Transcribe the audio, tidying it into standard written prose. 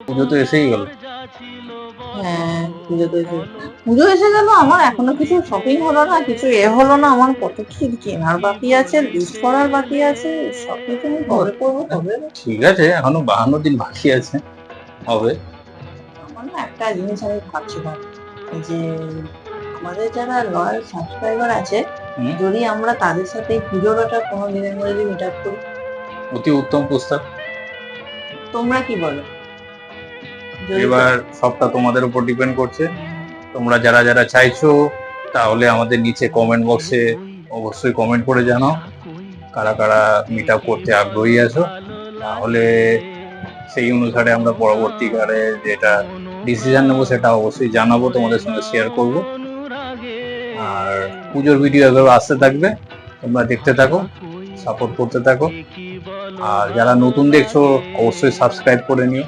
পুজো তো এসেই গেল। হ্যাঁ, পুজো এসে গেল, আমার এখনো কিছু শপিং হলো না, কিছু হলো না, আমার কত কিছু কেনার বাকি আছে, লিস্ট করার বাকি আছে, সবকিছু আমি কবে করবো তবে। ঠিক আছে, এখনো 52 দিন বাকি আছে, হবে। আমার না একটা জিনিস আমি ভাবছিলাম যে আমাদের যারা লয়াল সাবস্ক্রাইবার আছে, যদি আমরা তাদের সাথে পুজোটা কোনো দিনের মধ্যে মিট আপ করি। অতি উত্তম প্রস্তাব। তোমরা কি বলো? এবার সবটা তোমাদের উপর ডিপেন্ড করছে। তোমরা যারা যারা চাইছো তাহলে আমাদের নিচে কমেন্ট বক্সে অবশ্যই কমেন্ট করে জানাও কারা কারা মিট আপ করতে আগ্রহী আছো। তাহলে সেই অনুসারে আমরা পরবর্তীকালে যেটা ডিসিশন নেবো সেটা অবশ্যই জানাবো, তোমাদের সঙ্গে শেয়ার করব। আর পুজোর ভিডিও এভাবে আসতে থাকবে, তোমরা দেখতে থাকো, সাপোর্ট করতে থাকো। আর যারা নতুন দেখছো অবশ্যই সাবস্ক্রাইব করে নিও।